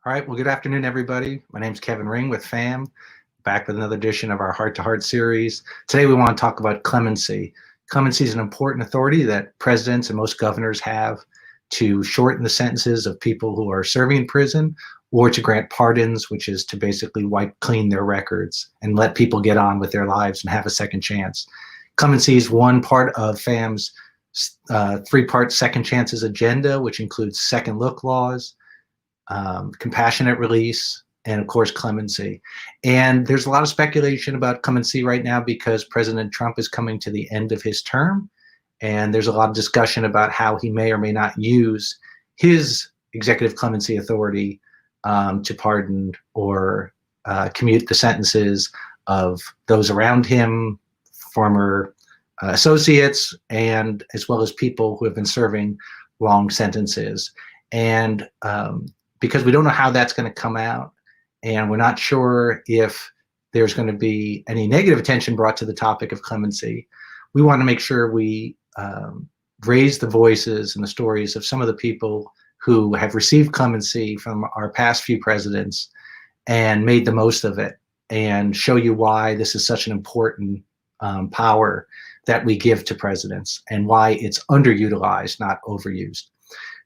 All right. Well, good afternoon, everybody. My name's Kevin Ring with FAMM, back with another edition of our Heart to Heart series. Today, we want to talk about clemency. Clemency is an important authority that presidents and most governors have to shorten the sentences of people who are serving in prison, or to grant pardons, which is to basically wipe clean their records and let people get on with their lives and have a second chance. Clemency is one part of FAMM's three-part second chances agenda, which includes second look laws, compassionate release, and of course clemency. And there's a lot of speculation about clemency right now because President Trump is coming to the end of his term, and there's a lot of discussion about how he may or may not use his executive clemency authority to pardon or commute the sentences of those around him, former associates, and as well as people who have been serving long sentences. And because we don't know how that's going to come out, and we're not sure if there's going to be any negative attention brought to the topic of clemency, we want to make sure we raise the voices and the stories of some of the people who have received clemency from our past few presidents and made the most of it, and show you why this is such an important power that we give to presidents and why it's underutilized, not overused.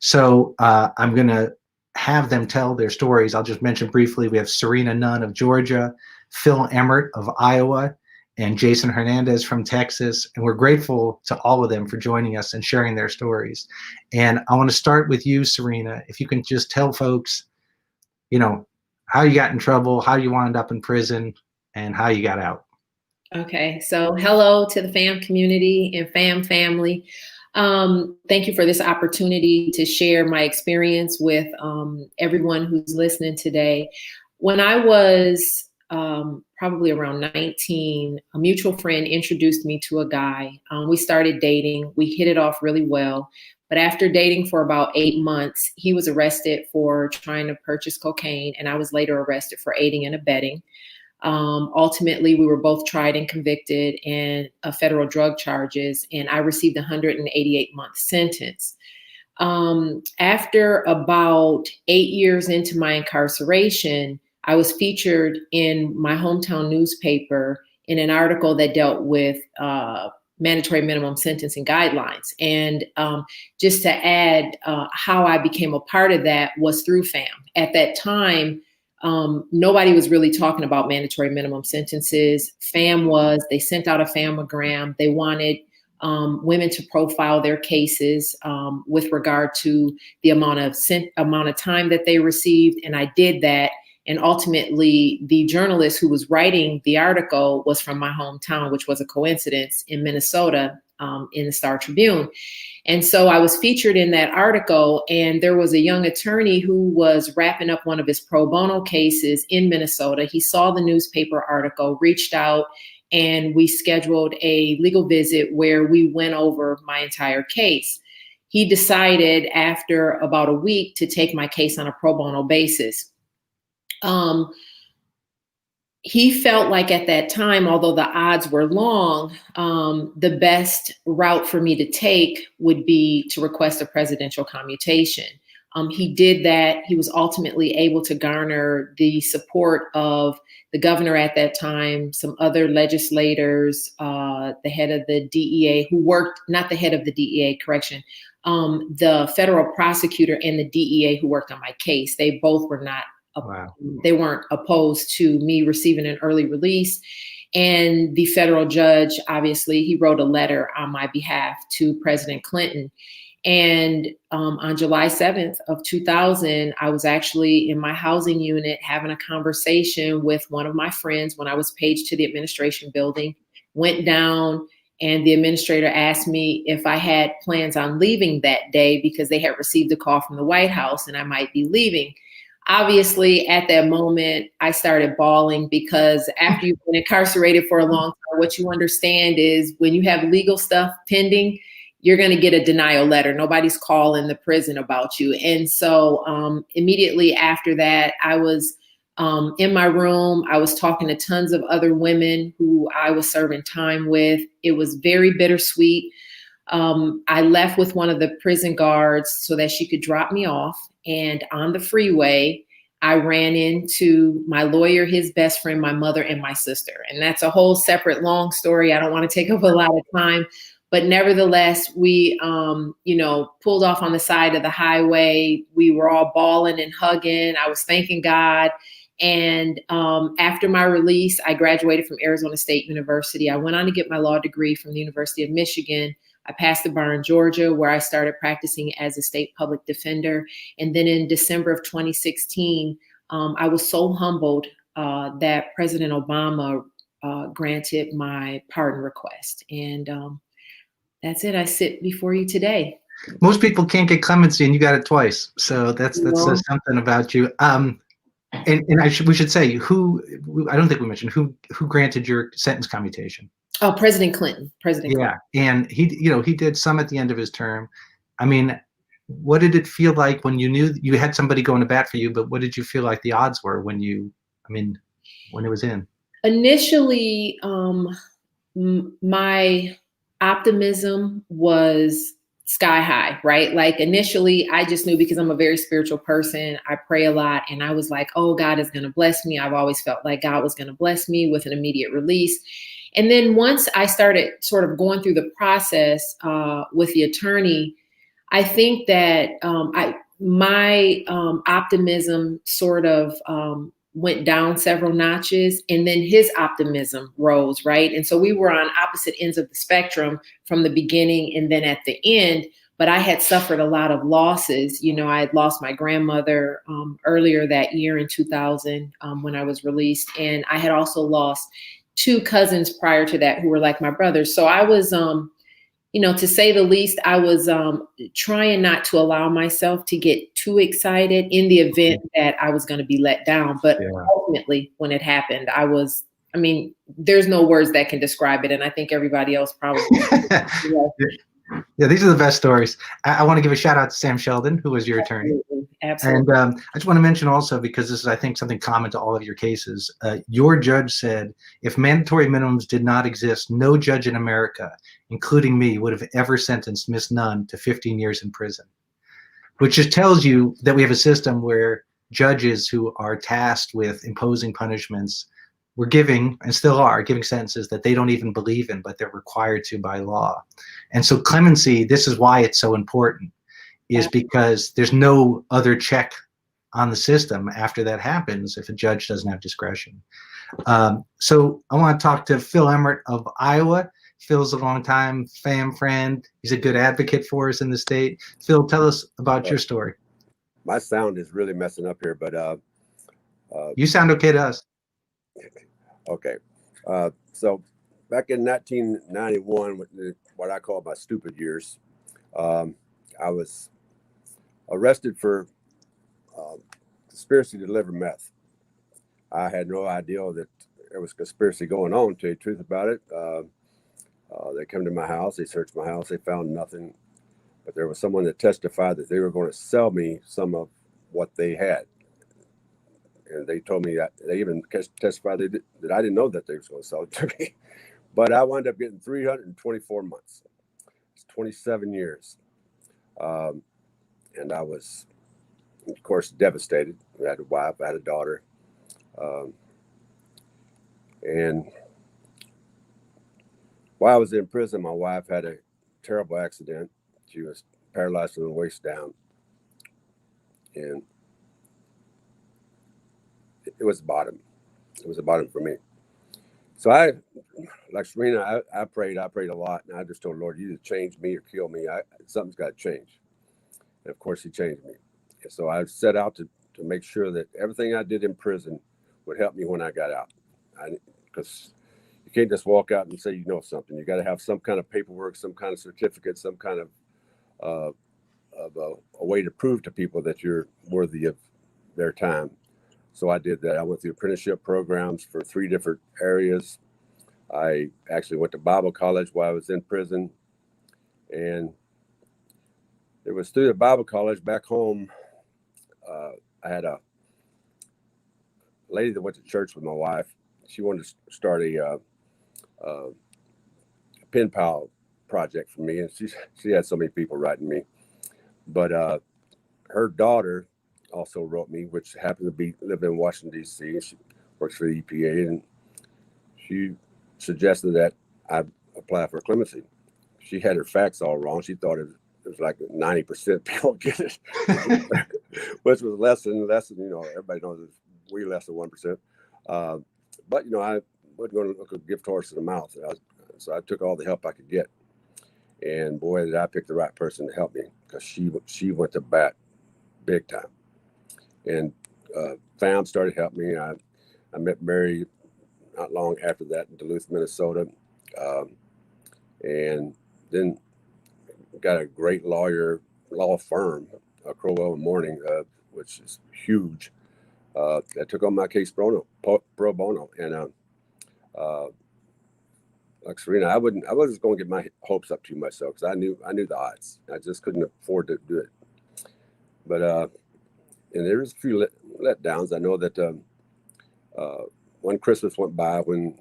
So I'm going to have them tell their stories. I'll just mention briefly, we have Serena Nunn of Georgia, Phil Emmert of Iowa, and Jason Hernandez from Texas. And we're grateful to all of them for joining us and sharing their stories. And I want to start with you, Serena. If you can just tell folks, how you got in trouble, how you wound up in prison, and how you got out. Okay, so hello to the FAMM community and FAMM family. Thank you for this opportunity to share my experience with everyone who's listening today. When I was probably around 19, a mutual friend introduced me to a guy. We started dating. We hit it off really well. But after dating for about 8 months, he was arrested for trying to purchase cocaine, and I was later arrested for aiding and abetting. Ultimately, we were both tried and convicted in federal drug charges, and I received a 188-month sentence. After about 8 years into my incarceration, I was featured in my hometown newspaper in an article that dealt with mandatory minimum sentencing guidelines. And just to add, how I became a part of that was through FAMM. At that time, nobody was really talking about mandatory minimum sentences. FAMM was, they sent out a fammogram. They wanted women to profile their cases with regard to the amount of time that they received. And I did that. And ultimately, the journalist who was writing the article was from my hometown, which was a coincidence, in Minnesota, in the Star Tribune. And so I was featured in that article, and there was a young attorney who was wrapping up one of his pro bono cases in Minnesota. He saw the newspaper article, reached out, and we scheduled a legal visit where we went over my entire case. He decided after about a week to take my case on a pro bono basis. He felt like at that time, although the odds were long, the best route for me to take would be to request a presidential commutation. He did that. He was ultimately able to garner the support of the governor at that time, some other legislators, the head of the DEA who worked, not the head of the DEA, correction, the federal prosecutor and the DEA who worked on my case. They both were not Wow. They weren't opposed to me receiving an early release. And the federal judge, obviously, he wrote a letter on my behalf to President Clinton. And on July 7th of 2000, I was actually in my housing unit having a conversation with one of my friends when I was paged to the administration building, went down, and the administrator asked me if I had plans on leaving that day because they had received a call from the White House and I might be leaving. Obviously, at that moment, I started bawling because after you've been incarcerated for a long time, what you understand is when you have legal stuff pending, you're going to get a denial letter. Nobody's calling the prison about you. And so immediately after that, I was in my room. I was talking to tons of other women who I was serving time with. It was very bittersweet. I left with one of the prison guards so that she could drop me off. And on the freeway, I ran into my lawyer, his best friend, my mother, and my sister. And that's a whole separate long story. I don't want to take up a lot of time. But nevertheless, we, pulled off on the side of the highway. We were all bawling and hugging. I was thanking God. And after my release, I graduated from Arizona State University. I went on to get my law degree from the University of Michigan. I passed the bar in Georgia, where I started practicing as a state public defender. And then in December of 2016, I was so humbled that President Obama granted my pardon request. And that's it. I sit before you today. Most people can't get clemency, and you got it twice. So that says something about you. And we should say who. I don't think we mentioned who granted your sentence commutation. Oh, President Clinton. Clinton. And he did some at the end of his term. I mean, what did it feel like when you knew you had somebody going to bat for you? But what did you feel like the odds were when it was in? Initially, my optimism was sky high, right? Like initially, I just knew, because I'm a very spiritual person. I pray a lot, and I was like, "Oh, God is going to bless me." I've always felt like God was going to bless me with an immediate release. And then once I started sort of going through the process with the attorney, I think that my optimism sort of went down several notches, and then his optimism rose, right? And so we were on opposite ends of the spectrum from the beginning and then at the end. But I had suffered a lot of losses. I had lost my grandmother earlier that year in 2000 when I was released. And I had also lost 2 cousins prior to that who were like my brothers. So I was, to say the least, I was trying not to allow myself to get too excited in the event that I was going to be let down. But ultimately, when it happened, there's no words that can describe it. And I think everybody else probably. Yeah, these are the best stories. I want to give a shout out to Sam Sheldon, who was your attorney. Absolutely. And I just want to mention also, because this is, I think, something common to all of your cases, your judge said, if mandatory minimums did not exist, no judge in America, including me, would have ever sentenced Miss Nunn to 15 years in prison, which just tells you that we have a system where judges who are tasked with imposing punishments were giving, and still are, giving sentences that they don't even believe in, but they're required to by law. And so clemency, this is why it's so important, is because there's no other check on the system after that happens if a judge doesn't have discretion. So I want to talk to Phil Emmert of Iowa. Phil's a long-time FAMM friend. He's a good advocate for us in the state. Phil, tell us about your story. My sound is really messing up here, but you sound okay to us. Okay. So back in 1991, what I call my stupid years, I was arrested for conspiracy to deliver meth. I had no idea that there was conspiracy going on, to tell you the truth about it. They came to my house, they searched my house, they found nothing, but there was someone that testified that they were going to sell me some of what they had. And they told me that they even testified that I didn't know that they was going to sell it to me. But I wound up getting 324 months. It's 27 years. And I was, of course, devastated. I had a wife, I had a daughter. And while I was in prison, my wife had a terrible accident. She was paralyzed from the waist down. And it was the bottom. It was the bottom for me. So I, like Serena, I prayed a lot. And I just told the Lord, you either change me or kill me. Something's got to change. And of course, he changed me. And so I set out to make sure that everything I did in prison would help me when I got out. Because you can't just walk out and say you know something. You got to have some kind of paperwork, some kind of certificate, some kind of a way to prove to people that you're worthy of their time. So I did that. I went through apprenticeship programs for 3 different areas. I actually went to Bible college while I was in prison. And it was through the Bible college back home. I had a lady that went to church with my wife. She wanted to start a pen pal project for me. And she had so many people writing me. But her daughter also wrote me, which happened to be living in Washington, D.C. She works for the EPA, and she suggested that I apply for clemency. She had her facts all wrong. She thought it was like 90% people get it, which was less than, everybody knows it's way less than 1%. But, I wasn't going to look a gift horse in the mouth. So I took all the help I could get. And boy, did I pick the right person to help me, because she went to bat big time. And FAMM started helping me. I met Mary not long after that in Duluth, Minnesota. And then got a great law firm, Crowell and Mourning, which is huge. That took on my case pro bono. And like Serena, I wasn't going to get my hopes up too much, so, because I knew the odds. I just couldn't afford to do it. But and there was a few letdowns. I know that one Christmas went by when,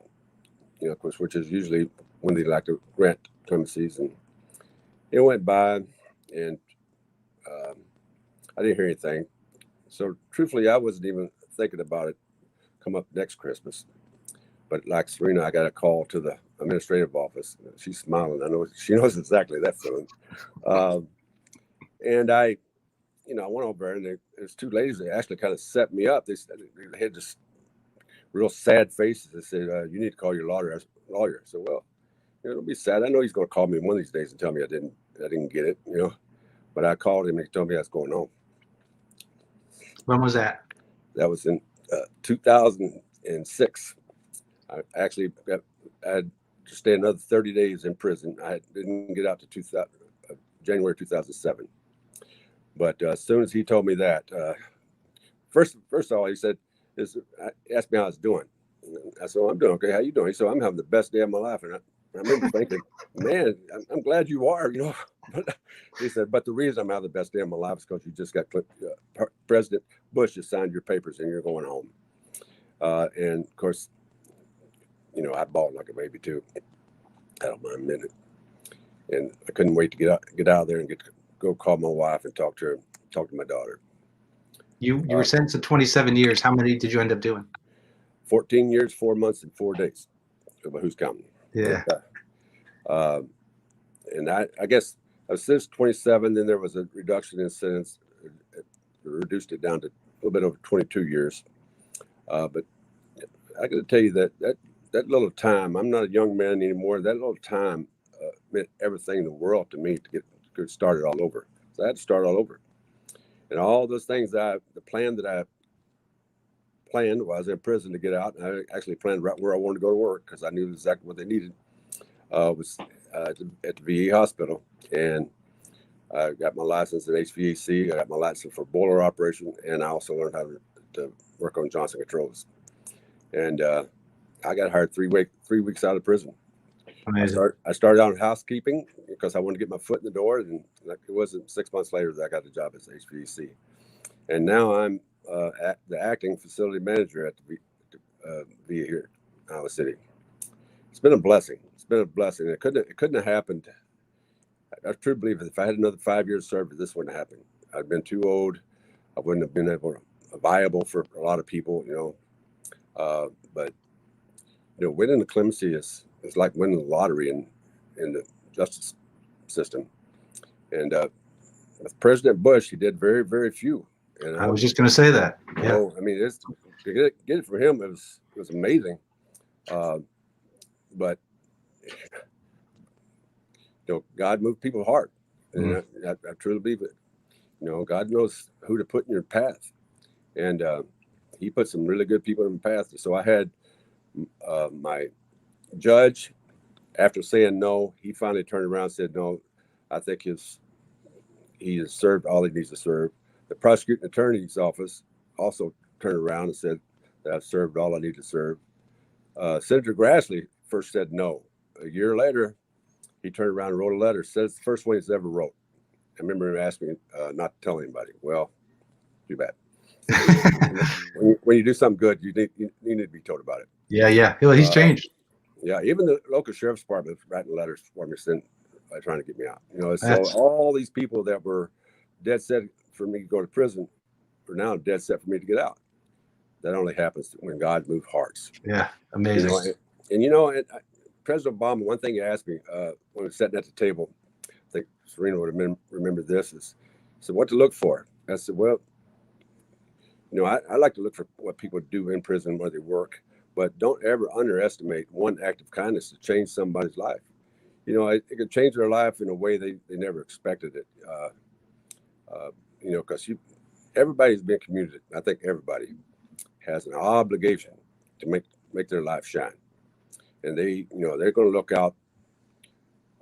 of course, which is usually when they like to grant clemencies, and it went by, and I didn't hear anything. So truthfully, I wasn't even thinking about it come up next Christmas. But like Serena, I got a call to the administrative office. She's smiling. I know she knows exactly that feeling. And I went over there, and there's two ladies that actually kind of set me up. They had just real sad faces. They said, "You need to call your lawyer." I said, "Well, don't be sad. I know he's going to call me one of these days and tell me I didn't get it, But I called him, and he told me I was going home." When was that? That was in 2006. I actually I had to stay another 30 days in prison. I didn't get out to January 2007. But as soon as he told me that, first of all, he said, asked me how I was doing. I said, "Well, I'm doing okay. How you doing?" He said, "I'm having the best day of my life." And I remember thinking, "Man, I'm glad you are, But he said, "But the reason I'm having the best day of my life is because you just got President Bush has signed your papers and you're going home." And of course, I bawled like a baby too. I don't mind admitting it. And I couldn't wait to get out of there and go call my wife and talk to my daughter. You were sentenced to 27 years. How many did you end up doing? 14 years, 4 months, and 4 days. But who's counting? Yeah. And I guess I was sentenced 27. Then there was a reduction in sentence. It reduced it down to a little bit over 22 years. But I got to tell you that little time, I'm not a young man anymore. That little time meant everything in the world to me to get started all over. So I had to start all over. And all those things the plan that I planned while I was in prison to get out, and I actually planned right where I wanted to go to work, because I knew exactly what they needed, was at the VA hospital. And I got my license at HVAC. I got my license for boiler operation, and I also learned how to work on Johnson controls. And I got hired 3 weeks out of prison. Amazing. I started out in housekeeping because I wanted to get my foot in the door, and it wasn't 6 months later that I got the job as HVAC. And now I'm the acting facility manager at the VA here in Iowa City. It's been a blessing. It couldn't have happened. I truly believe if I had another 5 years service, this wouldn't have happened. I'd been too old. I wouldn't have been viable for a lot of people, But winning the clemency is like winning the lottery in the justice system. And with President Bush, he did very, very few. And I was just going to say that. Yeah. I mean, to get it for him, it was amazing. But God moved people's heart, and I truly believe it. God knows who to put in your path, and He put some really good people in the path. So I had my judge, after saying no, he finally turned around and said, "No, I think he has served all he needs to serve." The prosecuting attorney's office also turned around and said that I've served all I need to serve. Senator Grassley first said no. A year later, he turned around and wrote a letter. Said it's the first one he's ever wrote. I remember him asking me not to tell anybody. Well, too bad. when you do something good, you need to be told about it. Yeah. He's changed. Yeah, even the local sheriff's department was writing letters for me, trying to get me out. So all these people that were dead set for me to go to prison now dead set for me to get out. That only happens when God moves hearts. Yeah, amazing. President Obama, one thing he asked me when we were sitting at the table, I think Serena would have remembered this, is, he said, what to look for? I said, well, I like to look for what people do in prison, where they work, but don't ever underestimate one act of kindness to change somebody's life. It could change their life in a way they never expected it. Because everybody's been commuted. I think everybody has an obligation to make their life shine. And they're going to look out.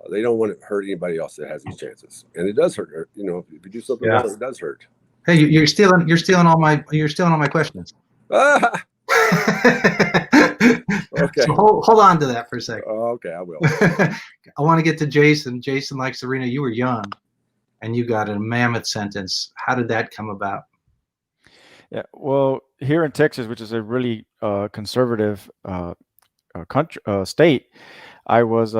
They don't want to hurt anybody else that has these chances. And it does hurt. If you do something wrong, it does hurt. Hey, you're stealing all my questions. Okay. So hold on to that for a second. Okay, I will. I want to get to Jason. Jason, like Serena, you were young and you got a mammoth sentence. How did that come about? Yeah, well, here in Texas, which is a really conservative country state, I was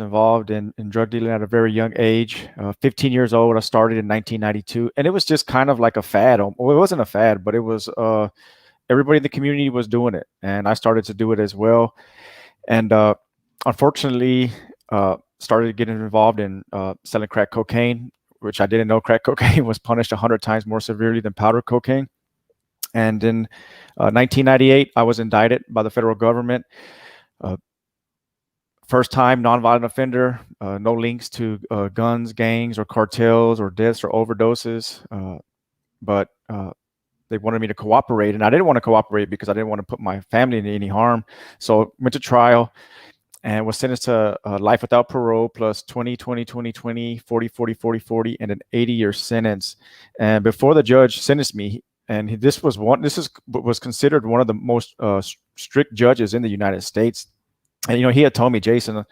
involved in drug dealing at a very young age. 15 years old, I started in 1992, and it was just kind of like a fad. Well, it wasn't a fad, but it was everybody in the community was doing it, and I started to do it as well. And unfortunately, started getting involved in selling crack cocaine, which I didn't know crack cocaine was punished 100 times more severely than powder cocaine. And in 1998, I was indicted by the federal government. First time nonviolent offender, no links to guns, gangs, or cartels, or deaths or overdoses. But they wanted me to cooperate, and I didn't want to cooperate because I didn't want to put my family in any harm. So went to trial and was sentenced to life without parole plus 20, 20, 20, 20, 40, 40, 40, 40, and an 80-year sentence. And before the judge sentenced me, and this was considered one of the most strict judges in the United States. And, he had told me, Jason,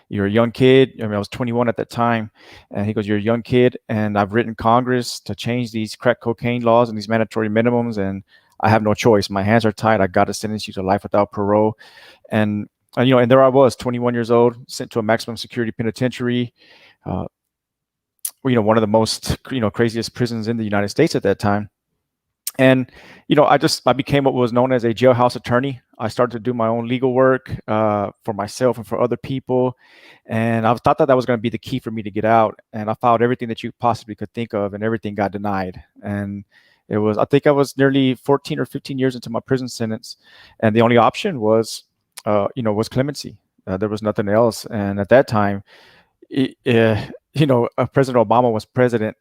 you're a young kid. I was 21 at that time. And he goes, you're a young kid. And I've written Congress to change these crack cocaine laws and these mandatory minimums. And I have no choice. My hands are tied. I got to sentence you to life without parole. And there I was, 21 years old, sent to a maximum security penitentiary. One of the most, craziest prisons in the United States at that time. And, I became what was known as a jailhouse attorney. I started to do my own legal work for myself and for other people. And I thought that was going to be the key for me to get out. And I filed everything that you possibly could think of, and everything got denied. And I think I was nearly 14 or 15 years into my prison sentence. And the only option was clemency. There was nothing else. And at that time, President Obama was president.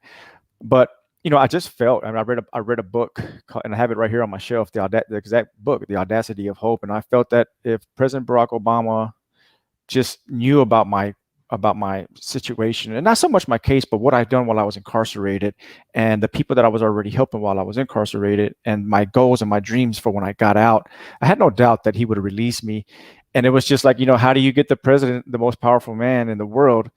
But I just felt, I read a book, and I have it right here on my shelf, the exact book, The Audacity of Hope. And I felt that if President Barack Obama just knew about my situation, and not so much my case, but what I'd done while I was incarcerated, and the people that I was already helping while I was incarcerated, and my goals and my dreams for when I got out, I had no doubt that he would release me. And it was just like, how do you get the president, the most powerful man in the world,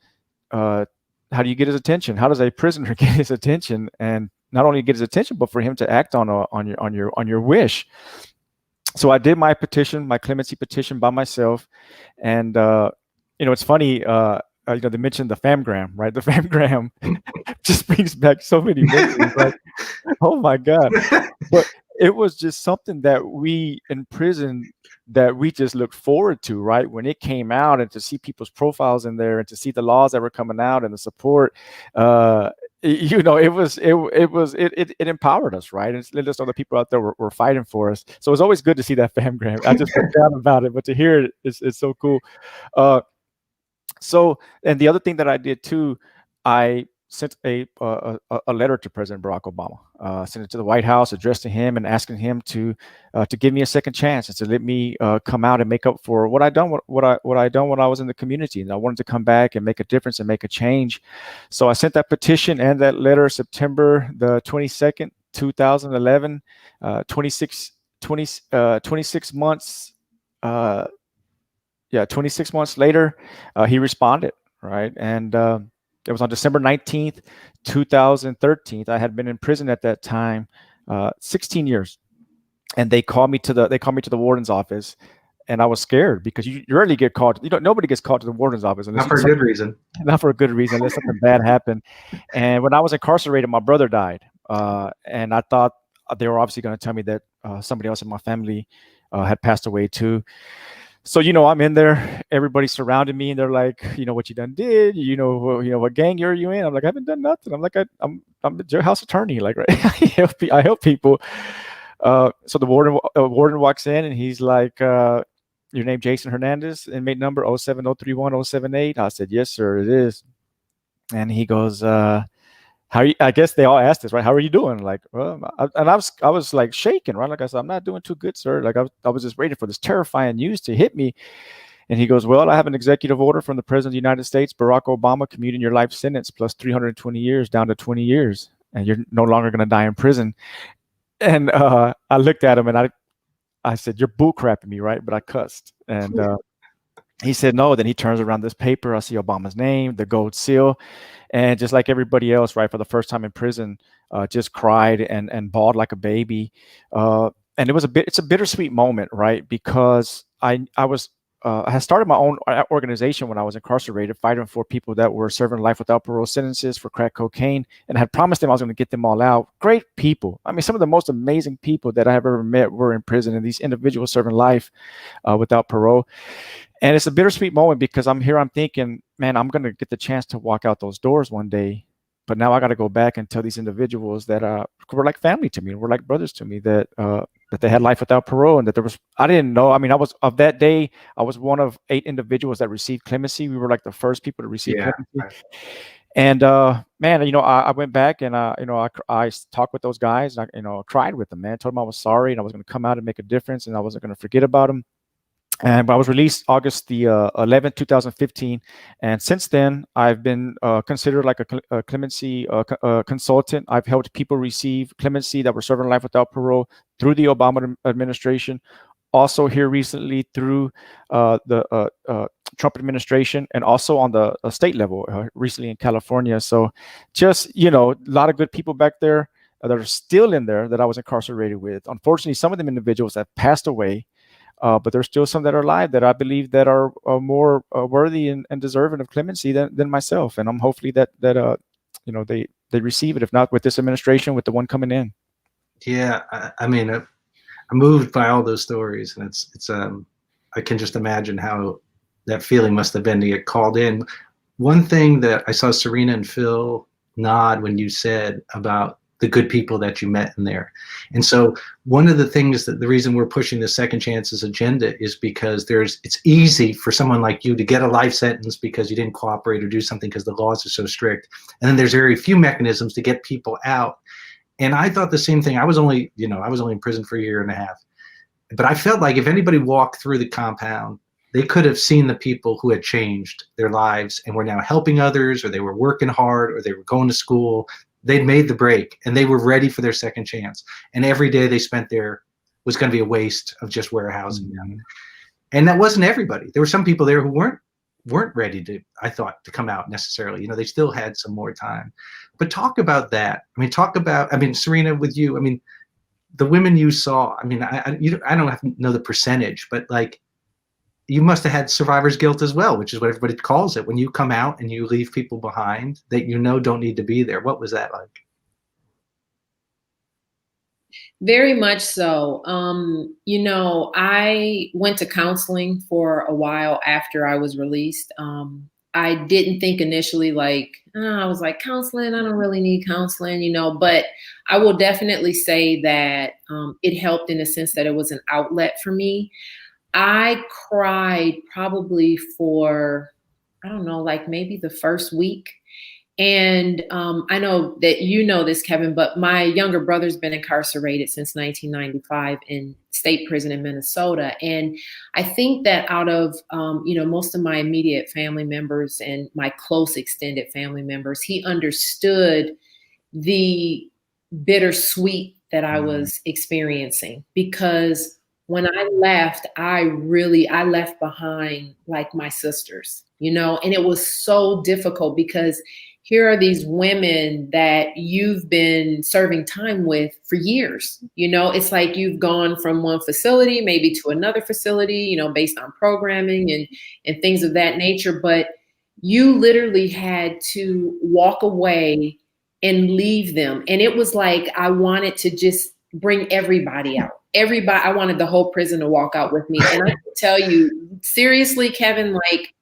how do you get his attention? How does a prisoner get his attention? And not only get his attention, but for him to act on your wish. So I did my clemency petition by myself. And it's funny, they mentioned the FAMM, right? The FAMM just brings back so many memories. Like, oh my God. But it was just something that we in prison that we just looked forward to, right? When it came out, and to see people's profiles in there, and to see the laws that were coming out and the support, it empowered us, right? And let us know that people out there were fighting for us. So it's always good to see that FAMM. I just forgot about it, but to hear it, it's so cool. So, and the other thing that I did too, I sent a letter to President Barack Obama, sent it to the White House, addressed to him, and asking him to give me a second chance and to let me come out and make up for what I done when I was in the community. And I wanted to come back and make a difference and make a change. So I sent that petition and that letter September the 22nd, 2011, 26 months. 26 months later, he responded, right? And it was on December 19th, 2013. I had been in prison at that time, 16 years. And they called me to the warden's office, and I was scared because you rarely get called. Nobody gets called to the warden's office. Not for a good reason. Not for a good reason, unless something bad happened. And when I was incarcerated, my brother died. And I thought they were obviously going to tell me that somebody else in my family had passed away too. So, I'm in there, everybody surrounded me, and they're like, what you done did, what gang are you in? I'm like, I haven't done nothing. I'm like, I'm the jailhouse attorney, like, right? I help people. So the warden walks in and he's like, your name Jason Hernandez, inmate number 07031078. I said, yes, sir, it is. And he goes, how are you? I guess they all asked this, right? How are you doing? Like, well, I was like shaking, right? Like I said, I'm not doing too good, sir. Like I was just waiting for this terrifying news to hit me. And he goes, well, I have an executive order from the President of the United States, Barack Obama, commuting your life sentence plus 320 years down to 20 years. And you're no longer going to die in prison. And I looked at him and I said, you're bull crapping me, right? But I cussed. And he said, no. Then he turns around this paper. I see Obama's name, the gold seal. And just like everybody else, right, for the first time in prison, just cried and bawled like a baby. And it's a bittersweet moment, right? Because I had started my own organization when I was incarcerated, fighting for people that were serving life without parole sentences for crack cocaine, and I had promised them I was going to get them all out. Great people. I mean, some of the most amazing people that I have ever met were in prison, and these individuals serving life without parole. And it's a bittersweet moment because I'm thinking, man, I'm going to get the chance to walk out those doors one day. But now I got to go back and tell these individuals that were like family to me, were like brothers to me, that they had life without parole, and that I didn't know. I mean, of that day, I was one of 8 individuals that received clemency. We were like the first people to receive clemency. And man, I went back and I talked with those guys. And I cried with them, man. Told them I was sorry and I was going to come out and make a difference, and I wasn't going to forget about them. And I was released August the 11th, 2015. And since then, I've been considered like a clemency consultant. I've helped people receive clemency that were serving life without parole through the Obama administration. Also here recently through the Trump administration, and also on the state level recently in California. So just, a lot of good people back there that are still in there that I was incarcerated with. Unfortunately, some of them individuals have passed away. But there's still some that are alive that I believe that are more worthy and deserving of clemency than myself. And I'm hopefully that they receive it, if not with this administration, with the one coming in. Yeah, I mean, I'm moved by all those stories, and it's I can just imagine how that feeling must have been to get called in. One thing that I saw Serena and Phil nod when you said about the good people that you met in there. And so one of the things that the reason we're pushing the second chances agenda is because it's easy for someone like you to get a life sentence because you didn't cooperate or do something because the laws are so strict. And then there's very few mechanisms to get people out. And I thought the same thing. I was only in prison for a year and a half, but I felt like if anybody walked through the compound, they could have seen the people who had changed their lives and were now helping others, or they were working hard, or they were going to school. They'd made the break and they were ready for their second chance. And every day they spent there was going to be a waste of just warehousing them. And that wasn't everybody. There were some people there who weren't ready to, I thought, to come out necessarily. They still had some more time. But talk about that. I mean, Serena, with you, I mean, the women you saw, I mean, I don't have to know the percentage, but like, you must have had survivor's guilt as well, which is what everybody calls it. When you come out and you leave people behind that don't need to be there. What was that like? Very much so. I went to counseling for a while after I was released. I didn't think initially I was like, counseling, I don't really need counseling, but I will definitely say that it helped in the sense that it was an outlet for me. I cried probably for, I don't know, maybe the first week. And I know that you know this, Kevin, but my younger brother's been incarcerated since 1995 in state prison in Minnesota. And I think that out of, most of my immediate family members and my close extended family members, he understood the bittersweet that I was experiencing, because when I left, I left behind my sisters, and it was so difficult because here are these women that you've been serving time with for years. It's like you've gone from one facility, maybe to another facility, based on programming and things of that nature. But you literally had to walk away and leave them. And it was like, I wanted to just bring everybody out. Everybody, I wanted the whole prison to walk out with me. And I can tell you, seriously, Kevin, like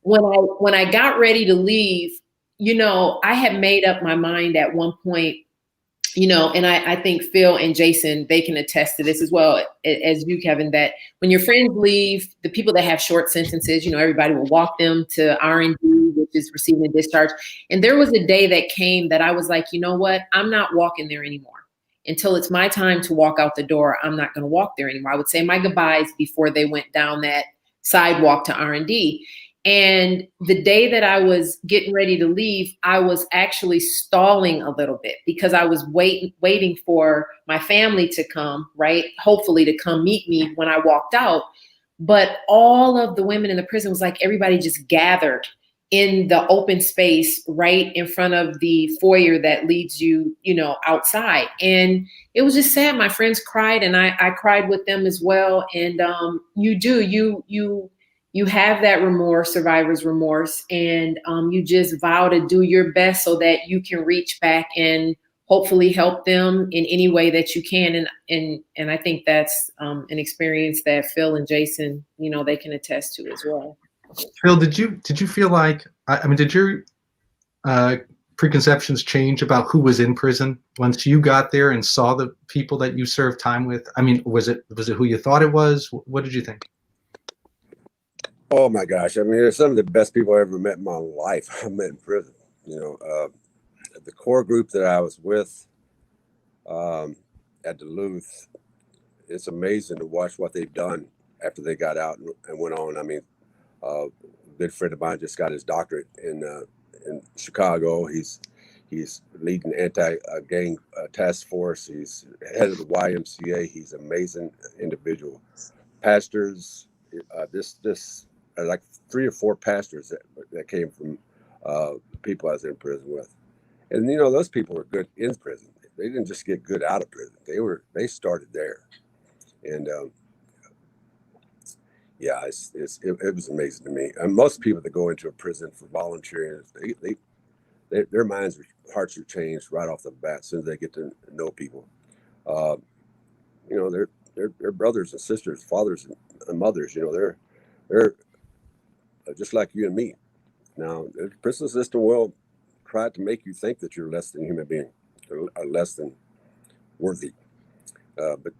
when I got ready to leave, you know, I had made up my mind at one point, you know, and I think Phil and Jason, they can attest to this as well as you, Kevin, that when your friends leave, the people that have short sentences, you know, everybody will walk them to R&D, which is receiving a discharge. And there was a day that came that I was like, you know what, I'm not walking there anymore. Until it's my time to walk out the door, I'm not going to walk there anymore. I would say my goodbyes before they went down that sidewalk to R&D. And the day that I was getting ready to leave, I was actually stalling a little bit because I was waiting for my family to come, right? Hopefully to come meet me when I walked out. But all of the women in the prison was like, everybody just gathered in the open space right in front of the foyer that leads you, you know, outside. And it was just sad. My friends cried and I cried with them as well. And you have that remorse, survivor's remorse, and you just vow to do your best so that you can reach back and hopefully help them in any way that you can. And I think that's an experience that Phil and Jason, you know, they can attest to as well. Phil, did you feel like, I mean, did your preconceptions change about who was in prison once you got there and saw the people that you served time with? I mean, was it who you thought it was? What did you think? Oh my gosh. I mean, they're some of the best people I ever met in my life. I met in prison, you know, the core group that I was with at Duluth. It's amazing to watch what they've done after they got out and went on. I mean, a good friend of mine just got his doctorate in Chicago. He's leading anti-gang task force. He's head of the YMCA. He's an amazing individual. Pastors, like 3 or 4 pastors that came from people I was in prison with. And, you know, those people were good in prison. They didn't just get good out of prison. They started there. And yeah, it was amazing to me. And most people that go into a prison for volunteering, their minds, hearts are changed right off the bat as soon as they get to know people. You know, they're brothers and sisters, fathers and mothers. You know, they're just like you and me. Now, the prison system will try to make you think that you're less than a human being, or less than worthy. But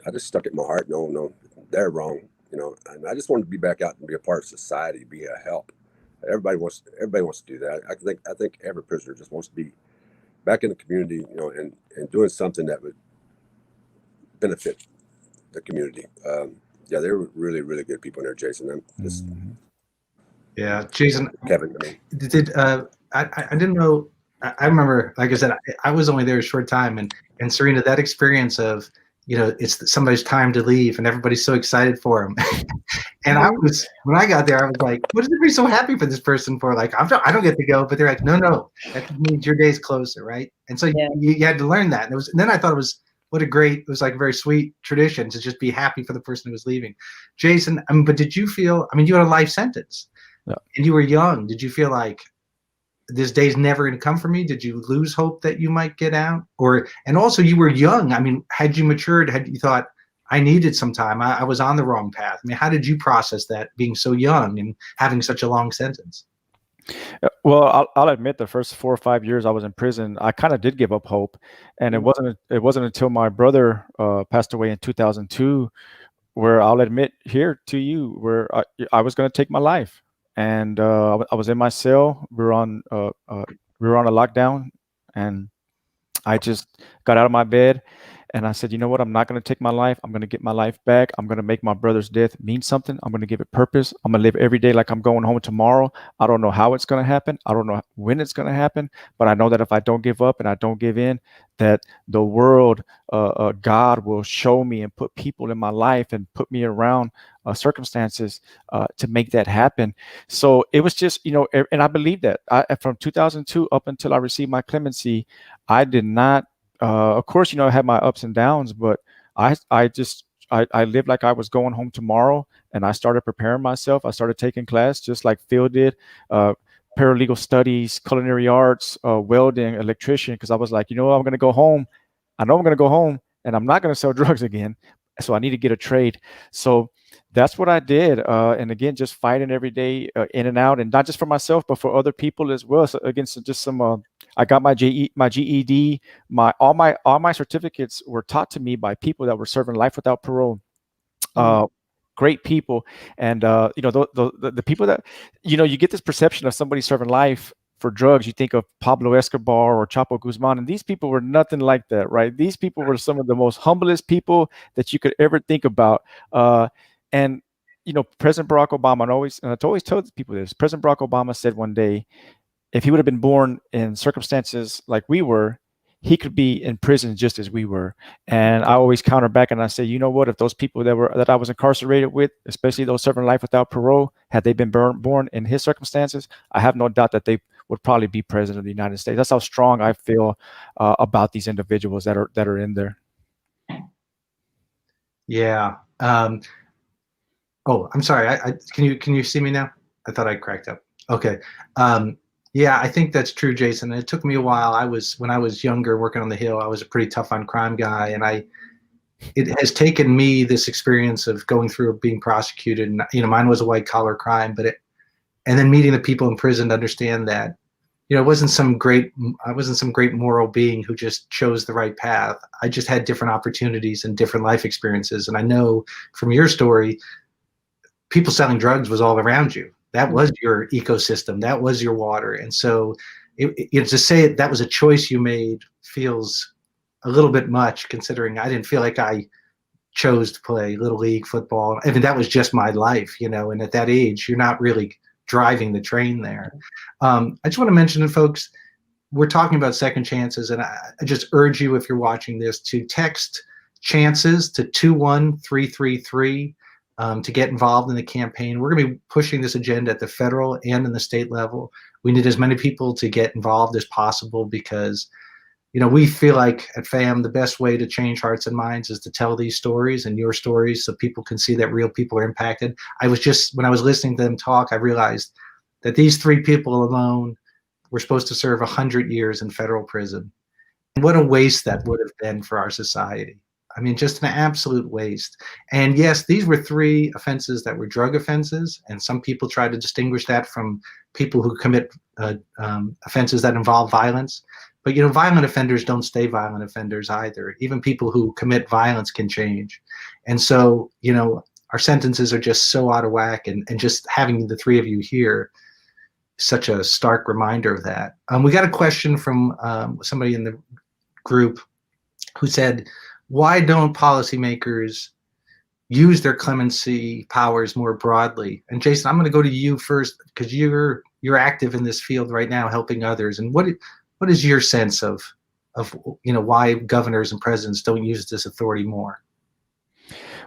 I just stuck it in my heart. No, they're wrong. You know, and I just wanted to be back out and be a part of society, be a help. Everybody wants to do that. I think every prisoner just wants to be back in the community, you know, and doing something that would benefit the community. Yeah, they were really, really good people in there, Jason. Yeah, Jason. Kevin, I mean, did I didn't know. I remember, like I said, I was only there a short time, and Serena, that experience of, you know, it's somebody's time to leave and everybody's so excited for him. And when I got there, I was like, what is everybody so happy for this person for? Like, I don't get to go, but they're like, no, that means your day's closer, right? And so you had to learn that. And then I thought it was like a very sweet tradition to just be happy for the person who was leaving. Jason, I mean, but did you feel, I mean, you had a life sentence and you were young. Did you feel like this day's never going to come for me? Did you lose hope that you might get out? And also you were young. I mean, had you matured, had you thought, I needed some time, I was on the wrong path? I mean, how did you process that, being so young and having such a long sentence? Well, I'll admit the first 4 or 5 years I was in prison, I kind of did give up hope. And it wasn't until my brother passed away in 2002 where I'll admit here to you where I was going to take my life. And I was in my cell. We were on a lockdown, and I just got out of my bed and I said, you know what? I'm not going to take my life. I'm going to get my life back. I'm going to make my brother's death mean something. I'm going to give it purpose. I'm going to live every day like I'm going home tomorrow. I don't know how it's going to happen. I don't know when it's going to happen, but I know that if I don't give up and I don't give in, that the world, God will show me and put people in my life and put me around circumstances to make that happen. So it was just, you know, and I believe that from 2002 up until I received my clemency, I did not, of course, you know, I had my ups and downs, but I lived like I was going home tomorrow, and I started preparing myself. I started taking class just like Phil did, paralegal studies, culinary arts, welding, electrician, because I was like, you know, I'm going to go home. I know I'm going to go home and I'm not going to sell drugs again. So I need to get a trade. So that's what I did. And again, just fighting every day, in and out, and not just for myself, but for other people as well. So again, so just some, I got my GED, all my certificates were taught to me by people that were serving life without parole. Great people. And, the people that, you get this perception of somebody serving life for drugs. You think of Pablo Escobar or Chapo Guzman, and these people were nothing like that, right? These people were some of the most humblest people that you could ever think about. And President Barack Obama, and I always tell people this, President Barack Obama said one day, if he would have been born in circumstances like we were, he could be in prison just as we were. And I always counter back and I say, you know what, if those people that I was incarcerated with, especially those serving life without parole, had they been born in his circumstances, I have no doubt that they would probably be president of the United States. That's how strong I feel about these individuals that are in there. Yeah. Oh, I'm sorry. Can you see me now? I thought I cracked up. Okay. Yeah, I think that's true, Jason. It took me a while. When I was younger working on the Hill, I was a pretty tough on crime guy. And it has taken me, this experience of going through being prosecuted, and, mine was a white collar crime, and then meeting the people in prison to understand that, I wasn't some great moral being who just chose the right path. I just had different opportunities and different life experiences. And I know from your story, people selling drugs was all around you. That was your ecosystem. That was your water. And so to say that was a choice you made feels a little bit much, considering I didn't feel like I chose to play Little League football. I mean, that was just my life, and at that age, you're not really driving the train there. I just want to mention to folks, we're talking about second chances, and I just urge you, if you're watching this, to text chances to 21333 to get involved in the campaign. We're going to be pushing this agenda at the federal and in the state level. We need as many people to get involved as possible because, we feel like at FAMM, the best way to change hearts and minds is to tell these stories and your stories so people can see that real people are impacted. When I was listening to them talk, I realized that these three people alone were supposed to serve 100 years in federal prison. And what a waste that would have been for our society. I mean, just an absolute waste. And yes, these were three offenses that were drug offenses, and some people try to distinguish that from people who commit offenses that involve violence. But, violent offenders don't stay violent offenders either. Even people who commit violence can change. And so, our sentences are just so out of whack, and just having the three of you here is such a stark reminder of that. We got a question from somebody in the group who said, why don't policymakers use their clemency powers more broadly? And Jason, I'm going to go to you first because you're active in this field right now, helping others. And what is your sense of why governors and presidents don't use this authority more?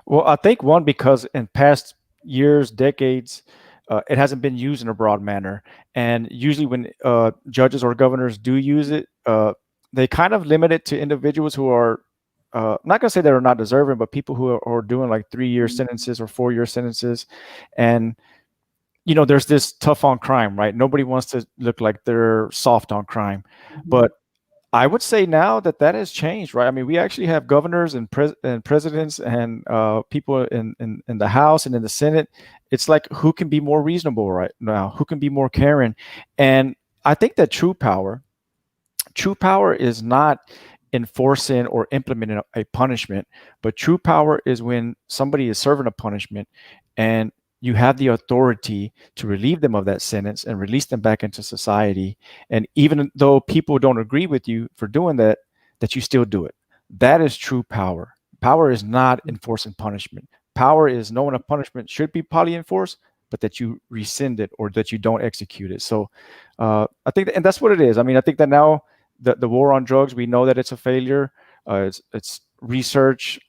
Well, I think one, because in past years, decades, it hasn't been used in a broad manner. And usually when judges or governors do use it, they kind of limit it to individuals who are, I'm not going to say they're not deserving, but people who are doing like 3-year sentences or 4-year sentences. And, there's this tough on crime, right? Nobody wants to look like they're soft on crime. But I would say now that has changed, right? I mean, we actually have governors and presidents and people in the House and in the Senate. It's like, who can be more reasonable right now? Who can be more caring? And I think that true power is not enforcing or implementing a punishment, but true power is when somebody is serving a punishment and you have the authority to relieve them of that sentence and release them back into society. And even though people don't agree with you for doing that you still do it. That is true power. Power is not enforcing punishment. Power is knowing a punishment should be probably enforced, but that you rescind it or that you don't execute it. So I think and that's what it is. I mean, I think that now the war on drugs, we know that it's a failure. It's research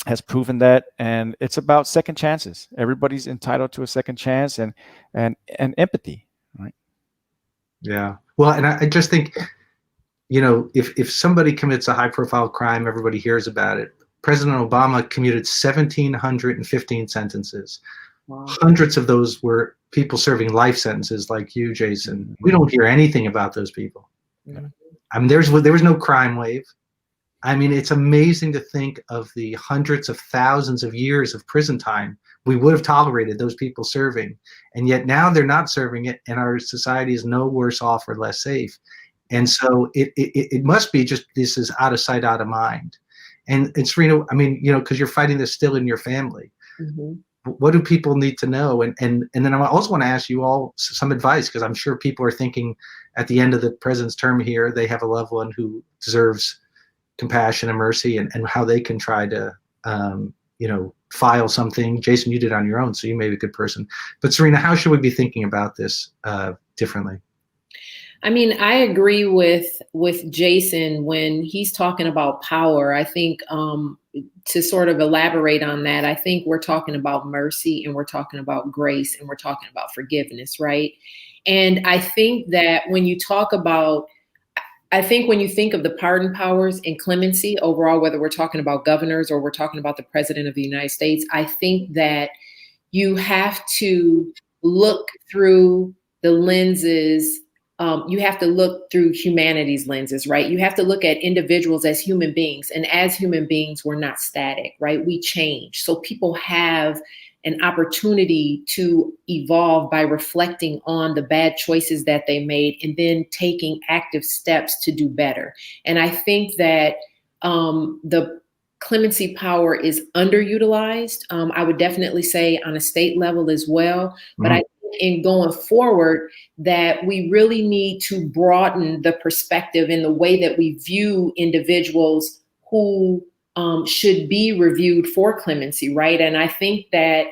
has proven that, and it's about second chances. Everybody's entitled to a second chance and empathy, right? Yeah. Well, and I just think, if somebody commits a high-profile crime, everybody hears about it. President Obama commuted 1,715 sentences. Wow. Hundreds of those were people serving life sentences like you, Jason. We don't hear anything about those people. Yeah. I mean, there was no crime wave. I mean, it's amazing to think of the hundreds of thousands of years of prison time we would have tolerated those people serving, and yet now they're not serving it, and our society is no worse off or less safe. And so it must be just, this is out of sight, out of mind. And Serena, I mean, you know, because you're fighting this still in your family. Mm-hmm. What do people need to know? And then I also want to ask you all some advice, because I'm sure people are thinking at the end of the president's term here, they have a loved one who deserves compassion and mercy, and how they can try to, you know, file something. Jason, you did it on your own, so you may be a good person. But Serena, how should we be thinking about this differently? I mean, I agree with Jason when he's talking about power. I think to sort of elaborate on that, I think we're talking about mercy, and we're talking about grace, and we're talking about forgiveness, right? And I think that when you talk about, I think when you think of the pardon powers and clemency overall, whether we're talking about governors or we're talking about the president of the United States, I think that you have to look through the lenses. You have to look through humanity's lenses, right? You have to look at individuals as human beings. And as human beings, we're not static, right? We change. So people have an opportunity to evolve by reflecting on the bad choices that they made and then taking active steps to do better. And I think that the clemency power is underutilized. I would definitely say on a state level as well. But I think in going forward, that we really need to broaden the perspective in the way that we view individuals who should be reviewed for clemency, right? And I think that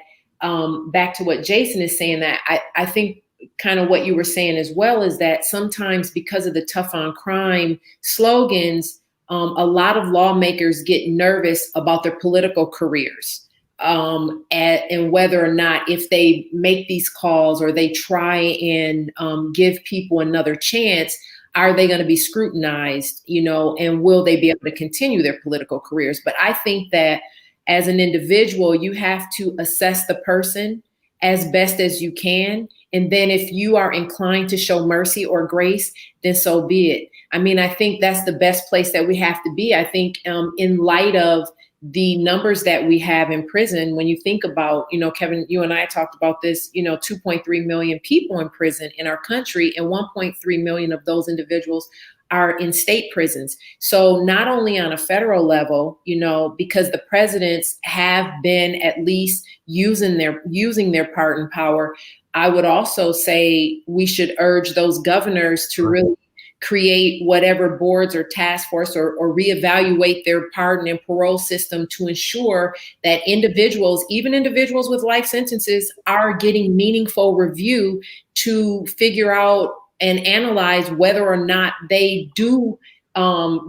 back to what Jason is saying, that I think kind of what you were saying as well is that sometimes because of the tough on crime slogans, a lot of lawmakers get nervous about their political careers, and whether or not, if they make these calls or they try and give people another chance, are they going to be scrutinized, you know, and will they be able to continue their political careers? But I think that as an individual, you have to assess the person as best as you can. And then if you are inclined to show mercy or grace, then so be it. I mean, I think that's the best place that we have to be. I think in light of the numbers that we have in prison, when you think about, you know, Kevin, you and I talked about this, you know, 2.3 million people in prison in our country, and 1.3 million of those individuals are in state prisons. So not only on a federal level, you know, because the presidents have been at least using their pardon power, I would also say we should urge those governors to really create whatever boards or task force or reevaluate their pardon and parole system to ensure that individuals, even individuals with life sentences, are getting meaningful review to figure out and analyze whether or not they do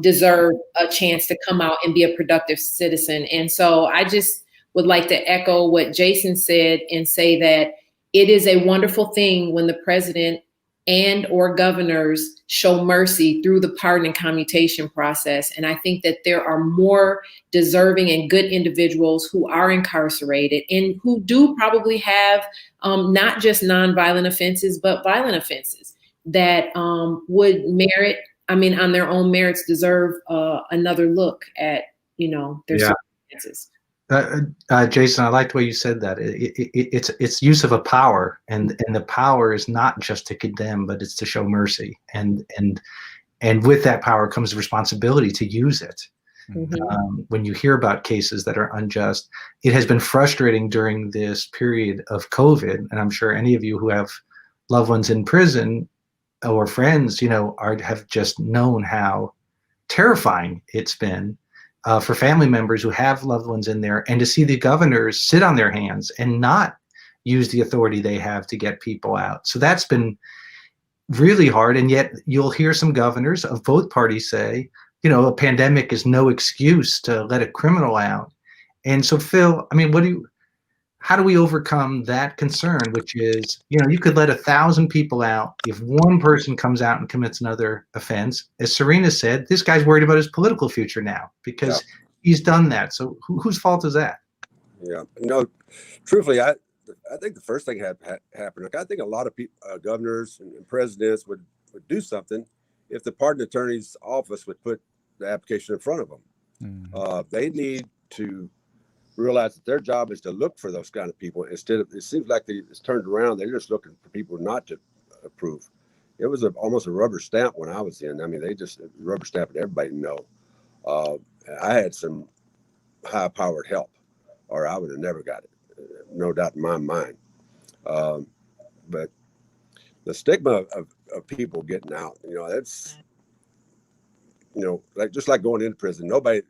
deserve a chance to come out and be a productive citizen. And so I just would like to echo what Jason said and say that it is a wonderful thing when the president and or governors show mercy through the pardon and commutation process. And I think that there are more deserving and good individuals who are incarcerated and who do probably have not just nonviolent offenses, but violent offenses that would merit, I mean, on their own merits, deserve another look at, you know, their circumstances. Jason, I liked the way you said that. It's use of a power, and the power is not just to condemn, but it's to show mercy, and with that power comes responsibility to use it. Mm-hmm. When you hear about cases that are unjust, it has been frustrating during this period of COVID, and I'm sure any of you who have loved ones in prison or friends, you know, have just known how terrifying it's been. For family members who have loved ones in there, and to see the governors sit on their hands and not use the authority they have to get people out. So that's been really hard. And yet you'll hear some governors of both parties say, you know, a pandemic is no excuse to let a criminal out. And so, Phil, I mean, how do we overcome that concern, which is, you know, you could let 1,000 people out. If one person comes out and commits another offense, as Serena said, this guy's worried about his political future now because he's done that. So whose fault is that? Yeah, no, truthfully, I think the first thing happened. Like, I think a lot of people, governors and presidents would do something if the pardon attorney's office would put the application in front of them. They need to realize that their job is to look for those kind of people instead of, it seems like it's turned around. They're just looking for people not to approve. It was almost a rubber stamp when I was in. I mean, they just rubber stamped everybody no. I had some high powered help or I would have never got it. No doubt in my mind. But the stigma of people getting out, that's, like just like going into prison. Nobody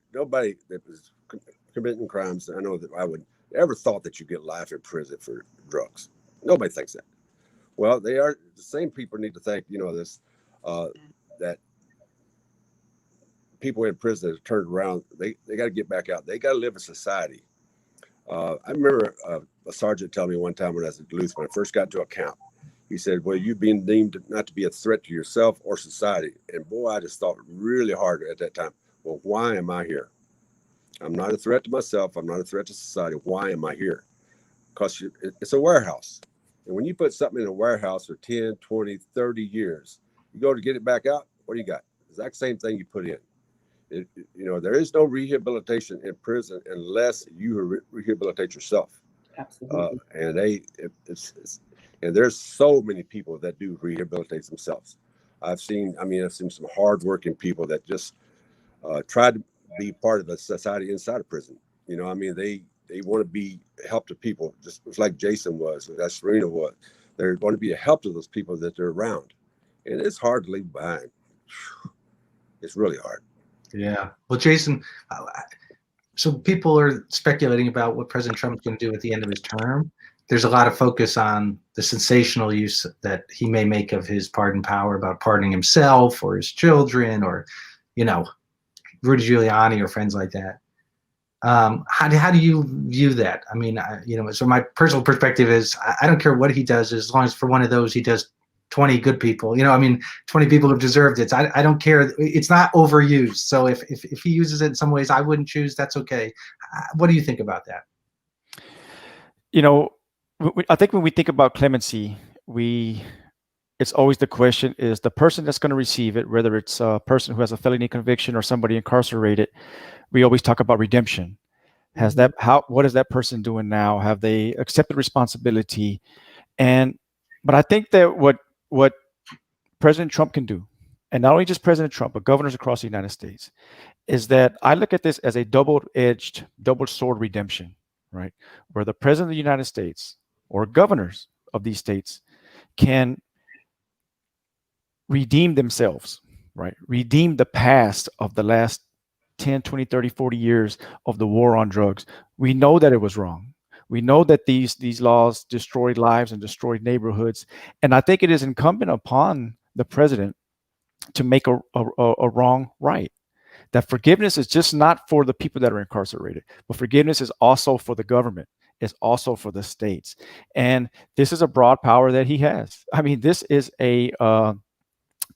that was committing crimes, I know that I would ever thought that you get life in prison for drugs. Nobody thinks that. Well, they are the same people need to think, this that people in prison that are turned around, they got to get back out. They got to live in society. I remember a sergeant telling me one time when I was at Duluth, when I first got to a camp, he said, well, you've been deemed not to be a threat to yourself or society. And boy, I just thought really hard at that time. Well, why am I here? I'm not a threat to myself. I'm not a threat to society. Why am I here? Because it's a warehouse. And when you put something in a warehouse for 10, 20, 30 years, you go to get it back out, what do you got? Exact same thing you put in. There is no rehabilitation in prison unless you rehabilitate yourself. Absolutely. And there's so many people that do rehabilitate themselves. I've seen some hardworking people that just try to be part of the society inside of prison. They want to be help to people, just like Jason was, like Serena was. They're going to be a help to those people that they're around. And it's hard to leave behind. It's really hard. Yeah. Well, Jason, so people are speculating about what President Trump's going to do at the end of his term. There's a lot of focus on the sensational use that he may make of his pardon power about pardoning himself or his children or, Rudy Giuliani or friends like that. How do you view that? I mean, so my personal perspective is I don't care what he does as long as for one of those he does 20 good people. 20 people have deserved it. I don't care. It's not overused. So if he uses it in some ways I wouldn't choose, that's okay. What do you think about that? I think when we think about clemency, it's always the question is the person that's going to receive it, whether it's a person who has a felony conviction or somebody incarcerated, we always talk about redemption. What is that person doing now? Have they accepted responsibility? But I think that what President Trump can do, and not only just President Trump, but governors across the United States, is that I look at this as a double-edged, double-sword redemption, right? Where the President of the United States or governors of these states can redeem themselves, right? Redeem the past of the last 10, 20, 30, 40 years of the war on drugs. We know that it was wrong. We know that these laws destroyed lives and destroyed neighborhoods. And I think it is incumbent upon the president to make a wrong right. That forgiveness is just not for the people that are incarcerated, but forgiveness is also for the government. It's also for the states. And this is a broad power that he has. I mean, this is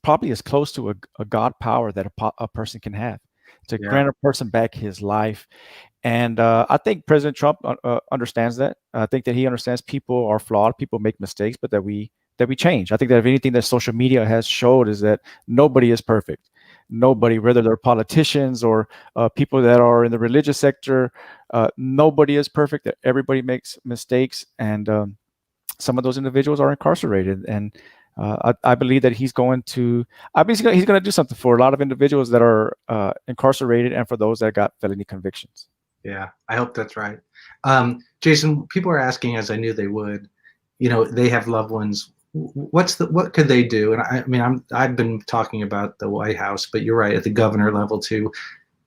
probably as close to a God power that a person can have to grant a person back his life. And I think President Trump understands that. I think that he understands people are flawed, people make mistakes, but that we change. I think that if anything that social media has showed is that nobody is perfect. Nobody, whether they're politicians or people that are in the religious sector, nobody is perfect. That everybody makes mistakes, and some of those individuals are incarcerated. And I believe that he's going to do something for a lot of individuals that are incarcerated and for those that got felony convictions. Yeah, I hope that's right. Jason, people are asking, as I knew they would, they have loved ones. What could they do? And I've been talking about the White House, but you're right, at the governor level too.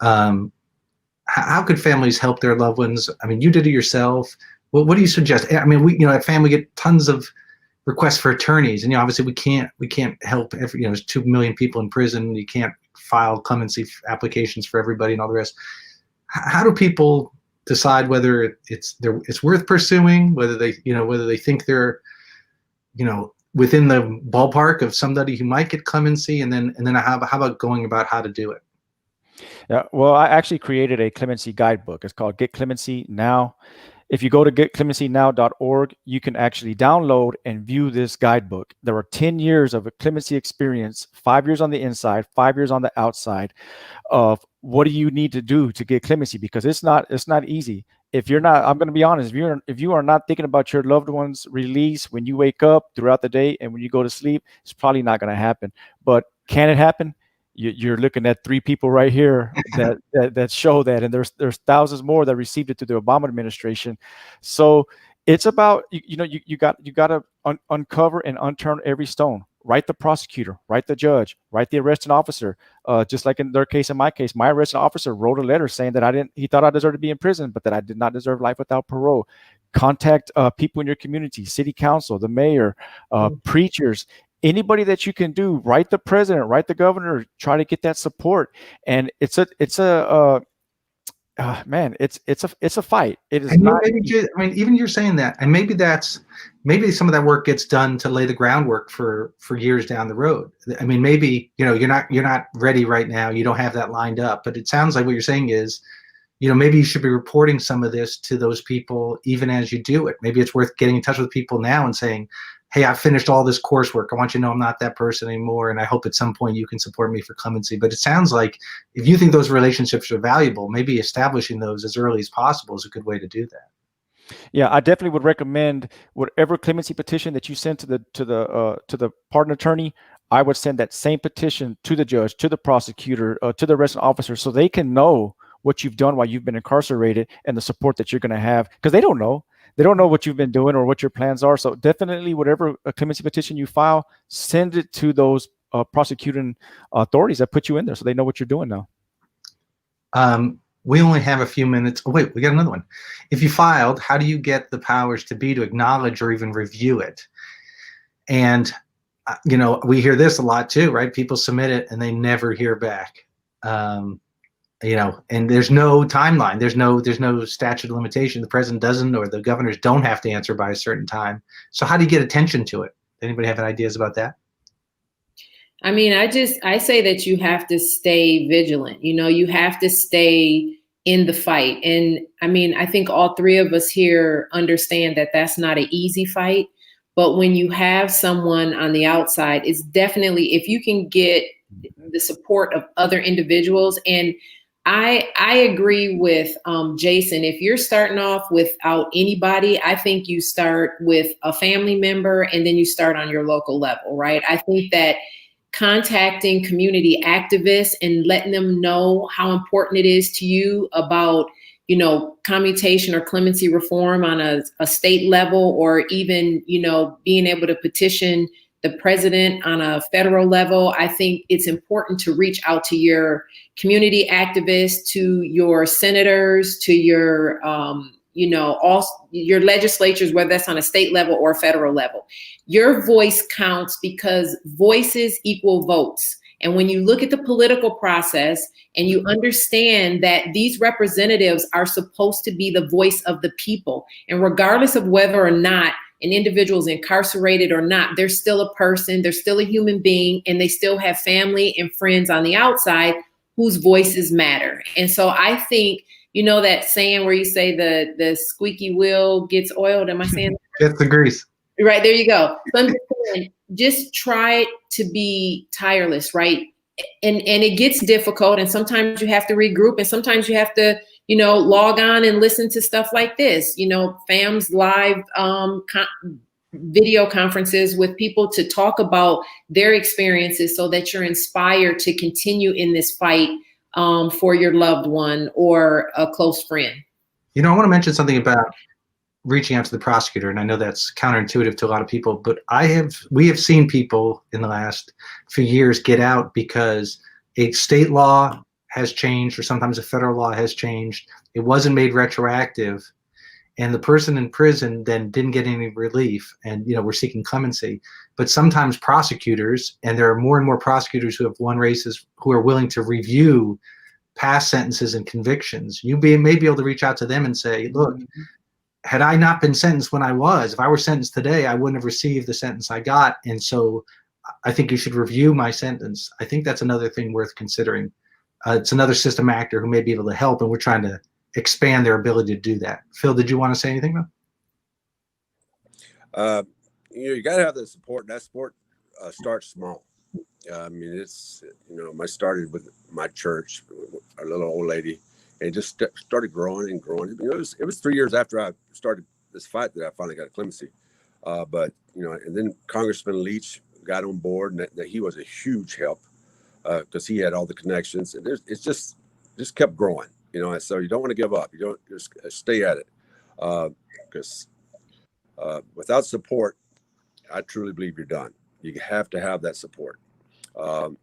How could families help their loved ones? I mean, you did it yourself. What do you suggest? I mean, at FAMM we get tons of requests for attorneys, and obviously we can't help there's 2 million people in prison. You can't file clemency applications for everybody and all the rest. How do people decide whether it's worth pursuing, whether they think they're within the ballpark of somebody who might get clemency, and then how about going about how to do it? Yeah, well, I actually created a clemency guidebook. It's called Get Clemency Now. If you go to getclemencynow.org, you can actually download and view this guidebook. There are 10 years of a clemency experience, 5 years on the inside, 5 years on the outside, of what do you need to do to get clemency, because it's not easy. If you're not, I'm going to be honest, if you are not thinking about your loved one's release when you wake up throughout the day and when you go to sleep, it's probably not going to happen. But can it happen? You're looking at 3 people right here that show that, and there's thousands more that received it through the Obama administration. So it's about you got to uncover and unturn every stone. Write the prosecutor, write the judge, write the arresting officer. Just like in their case, in my case, my arresting officer wrote a letter saying that he thought I deserved to be in prison, but that I did not deserve life without parole. Contact people in your community, city council, the mayor, preachers. Anybody that you can do, write the president, write the governor, try to get that support. And it's a fight. It is not. Even you're saying that, and maybe some of that work gets done to lay the groundwork for years down the road. I mean, maybe you're not ready right now. You don't have that lined up, but it sounds like what you're saying is, maybe you should be reporting some of this to those people even as you do it. Maybe it's worth getting in touch with people now and saying, hey, I finished all this coursework. I want you to know I'm not that person anymore, and I hope at some point you can support me for clemency. But it sounds like if you think those relationships are valuable, maybe establishing those as early as possible is a good way to do that. Yeah, I definitely would recommend whatever clemency petition that you send to the pardon attorney, I would send that same petition to the judge, to the prosecutor, to the arresting officer, so they can know what you've done while you've been incarcerated and the support that you're going to have, because they don't know. They don't know what you've been doing or what your plans are. So definitely, whatever a clemency petition you file, send it to those prosecuting authorities that put you in there, so they know what you're doing now. We only have a few minutes. Oh, wait, we got another one. If you filed, how do you get the powers to be to acknowledge or even review it? And we hear this a lot too, right? People submit it and they never hear back. And there's no timeline. There's no statute of limitation. The president doesn't, or the governors don't have to answer by a certain time. So how do you get attention to it? Anybody have any ideas about that? I mean, I say that you have to stay vigilant. You have to stay in the fight. And I mean, I think all 3 of us here understand that that's not an easy fight. But when you have someone on the outside, it's definitely, if you can get the support of other individuals. And I agree with Jason. If you're starting off without anybody, I think you start with a family member and then you start on your local level, right? I think that contacting community activists and letting them know how important it is to you about, commutation or clemency reform on a state level, or even, being able to petition the president on a federal level. I think it's important to reach out to your community activists, to your senators, to your, all your legislatures, whether that's on a state level or a federal level. Your voice counts, because voices equal votes. And when you look at the political process and you understand that these representatives are supposed to be the voice of the people, and regardless of whether or not an individual is incarcerated or not, they're still a person, they're still a human being, and they still have family and friends on the outside whose voices matter. And so I think, that saying where you say the squeaky wheel gets oiled. Am I saying that? Gets the grease. Right, there you go. So I'm just saying, just try to be tireless, right? And it gets difficult, and sometimes you have to regroup, and sometimes you have to, log on and listen to stuff like this, FAMM's live video conferences with people to talk about their experiences, so that you're inspired to continue in this fight for your loved one or a close friend. I want to mention something about reaching out to the prosecutor, and I know that's counterintuitive to a lot of people, but we have seen people in the last few years get out because a state law has changed, or sometimes a federal law has changed. It wasn't made retroactive, and the person in prison then didn't get any relief, and we're seeking clemency. But sometimes prosecutors, and there are more and more prosecutors who have won races, who are willing to review past sentences and convictions. You may be able to reach out to them and say, look, had I not been sentenced when if I were sentenced today, I wouldn't have received the sentence I got. And so I think you should review my sentence. I think that's another thing worth considering. It's another system actor who may be able to help, and we're trying to expand their ability to do that. Phil, did you want to say anything though? You got to have the support. That support starts small. I mean, it's, I started with my church, a little old lady, and just started growing and growing. It was 3 years after I started this fight that I finally got a clemency. But and then Congressman Leach got on board, and that he was a huge help because he had all the connections, and it's just kept growing. So you don't want to give up. You don't just stay at it, because without support, I truly believe you're done. You have to have that support. You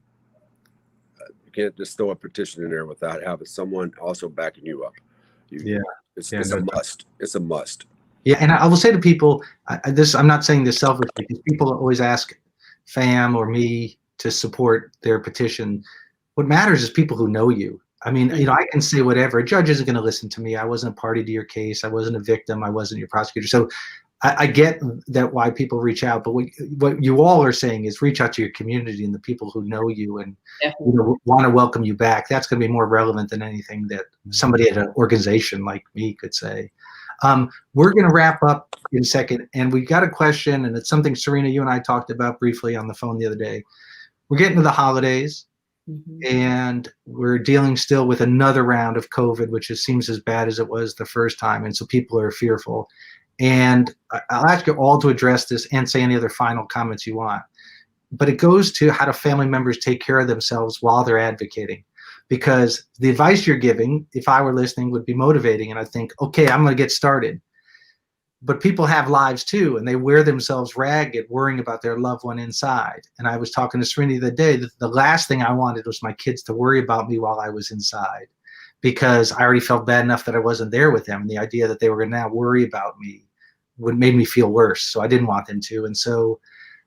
can't just throw a petition in there without having someone also backing you up. It's a must. It's a must. Yeah, and I will say to people, I'm not saying this selfishly, because people always ask FAMM or me to support their petition. What matters is people who know you. I mean, I can say whatever. A judge isn't going to listen to me. I wasn't a party to your case. I wasn't a victim. I wasn't your prosecutor. So I get that why people reach out, but what you all are saying is reach out to your community and the people who know you and want to welcome you back. That's going to be more relevant than anything that somebody at an organization like me could say. We're going to wrap up in a second, and we got a question, and it's something, Serena, you and I talked about briefly on the phone the other day. We're getting to the holidays, and we're dealing still with another round of COVID, which seems as bad as it was the first time, and so people are fearful. And I'll ask you all to address this and say any other final comments you want. But it goes to how do family members take care of themselves while they're advocating? Because the advice you're giving, if I were listening, would be motivating. And I think, okay, I'm going to get started. But people have lives too, and they wear themselves ragged worrying about their loved one inside. And I was talking to Serena the other day that the last thing I wanted was my kids to worry about me while I was inside, because I already felt bad enough that I wasn't there with them. And the idea that they were going to now worry about me made me feel worse. So I didn't want them to. And so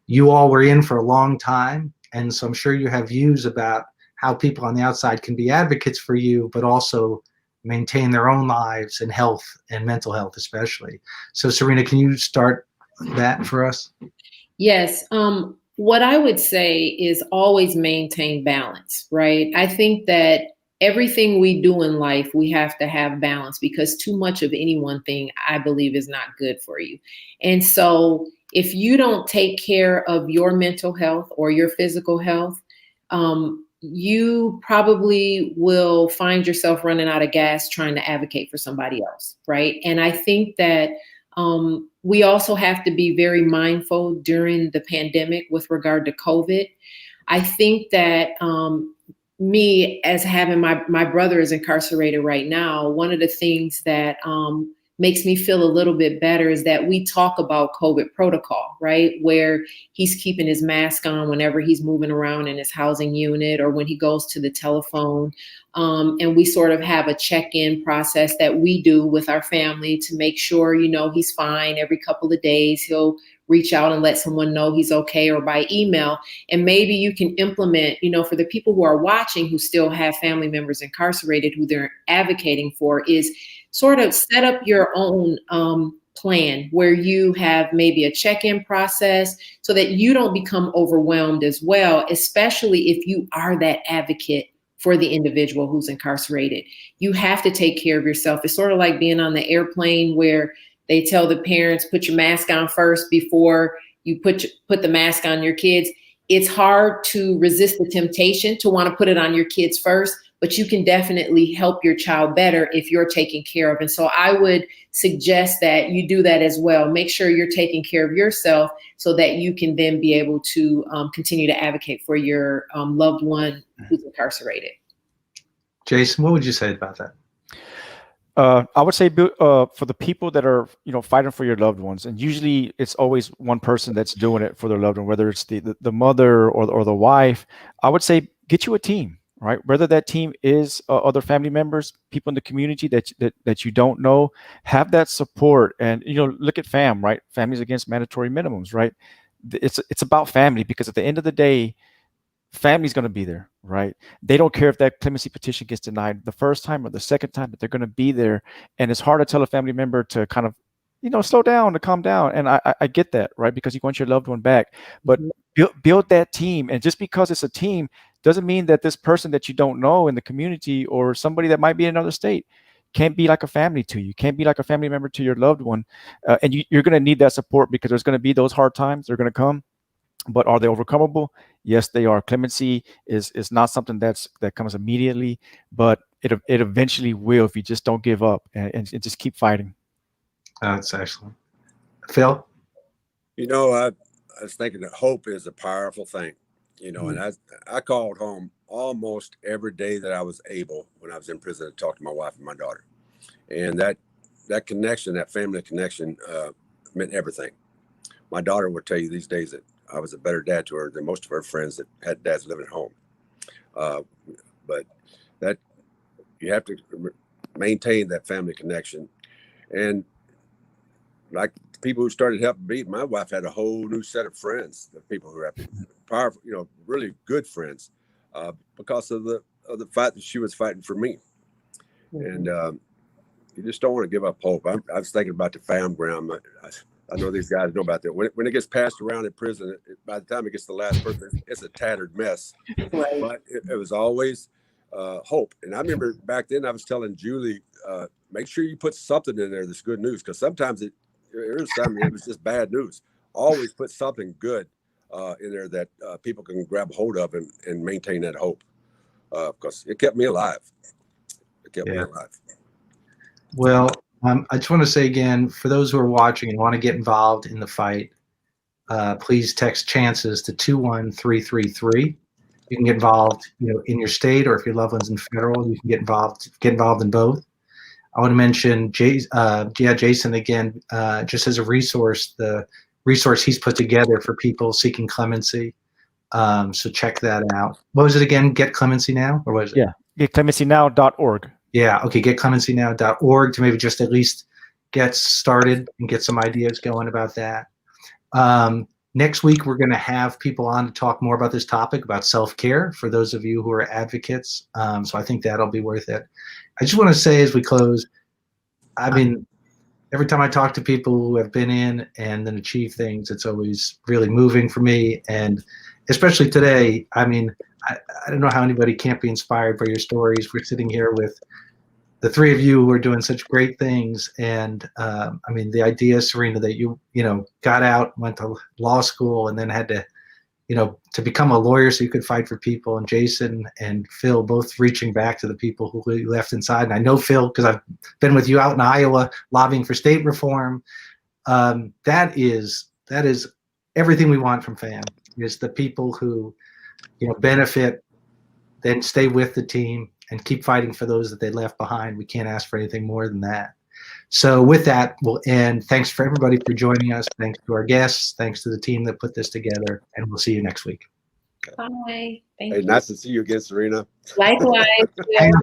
you all were in for a long time. And so I'm sure you have views about how people on the outside can be advocates for you, but also maintain their own lives and health and mental health especially. So Serena, can you start that for us? Yes. What I would say is always maintain balance, right? I think that everything we do in life, we have to have balance, because too much of any one thing, I believe, is not good for you. And so if you don't take care of your mental health or your physical health, you probably will find yourself running out of gas trying to advocate for somebody else, right? And I think that we also have to be very mindful during the pandemic with regard to COVID. I think that me, as having my brother is incarcerated right now, one of the things that makes me feel a little bit better is that we talk about COVID protocol, right? Where he's keeping his mask on whenever he's moving around in his housing unit or when he goes to the telephone. And we sort of have a check-in process that we do with our family to make sure, he's fine. Every couple of days, he'll reach out and let someone know he's okay, or by email. And maybe you can implement, for the people who are watching who still have family members incarcerated who they're advocating for, is sort of set up your own plan where you have maybe a check-in process so that you don't become overwhelmed as well, especially if you are that advocate for the individual who's incarcerated. You have to take care of yourself. It's sort of like being on the airplane where they tell the parents, put your mask on first before you put the mask on your kids. It's hard to resist the temptation to want to put it on your kids first, but you can definitely help your child better if you're taken care of. And so I would suggest that you do that as well. Make sure you're taking care of yourself so that you can then be able to continue to advocate for your loved one who's incarcerated. Jason, what would you say about that? I would say for the people that are, fighting for your loved ones, and usually it's always one person that's doing it for their loved one, whether it's the mother or the wife, I would say get you a team, right? Whether that team is other family members, people in the community that you don't know, have that support. And, look at FAMM, right? Families Against Mandatory Minimums, right? It's about family, because at the end of the day, family's going to be there, right? They don't care if that clemency petition gets denied the first time or the second time, but they're going to be there. And it's hard to tell a family member to kind of, slow down, to calm down. And I get that, right? Because you want your loved one back, but build that team. And just because it's a team doesn't mean that this person that you don't know in the community or somebody that might be in another state can't be like a family to you, can't be like a family member to your loved one. And you're going to need that support, because there's going to be those hard times. They're going to come. But are they overcomable? Yes, they are. Clemency is not something that comes immediately, but it eventually will if you just don't give up and just keep fighting. That's excellent. Phil? You know, I was thinking that hope is a powerful thing, you know, and I called home almost every day that I was able when I was in prison to talk to my wife and my daughter. And that connection, that family connection, meant everything. My daughter would tell you these days that I was a better dad to her than most of her friends that had dads living at home. But that you have to maintain that family connection. And like the people who started helping me, my wife had a whole new set of friends, the people who are powerful, you know, really good friends, because of the fight that she was fighting for me. And you just don't want to give up hope. I was thinking about the FAMM ground. I know these guys know about that. When it gets passed around in prison, by the time it gets to the last person, it's a tattered mess. Right. But it was always hope. And I remember back then I was telling Julie, make sure you put something in there that's good news, because sometimes it was just bad news. Always put something good in there that people can grab hold of and maintain that hope, because it kept me alive. It kept me alive. Well, I just want to say again, for those who are watching and want to get involved in the fight, please text chances to 21333. You can get involved, you know, in your state, or if your loved one's in federal, you can get involved in both. I want to mention Jason again, just as a resource, the resource he's put together for people seeking clemency. So check that out. What was it again? Get Clemency Now, or was it? Yeah, getclemencynow.org. Yeah, okay, getclemencynow.org to maybe just at least get started and get some ideas going about that. Next week, we're going to have people on to talk more about this topic, about self-care, for those of you who are advocates. So I think that'll be worth it. I just want to say as we close, I mean, every time I talk to people who have been in and then achieve things, it's always really moving for me. And especially today, I mean, I don't know how anybody can't be inspired by your stories. We're sitting here with the three of you who are doing such great things. And I mean, the idea, Serena, that you know, got out, went to law school, and then had to, you know, to become a lawyer so you could fight for people, and Jason and Phil both reaching back to the people who left inside. And I know Phil, because I've been with you out in Iowa lobbying for state reform. That is everything we want from FAMM, is the people who, you know, benefit, then stay with the team and keep fighting for those that they left behind. We can't ask for anything more than that. So with that, we'll end. Thanks for everybody for joining us. Thanks to our guests. Thanks to the team that put this together. And we'll see you next week. Bye. Thank Hey, you. nice to see you again, Serena. Likewise. Hang on.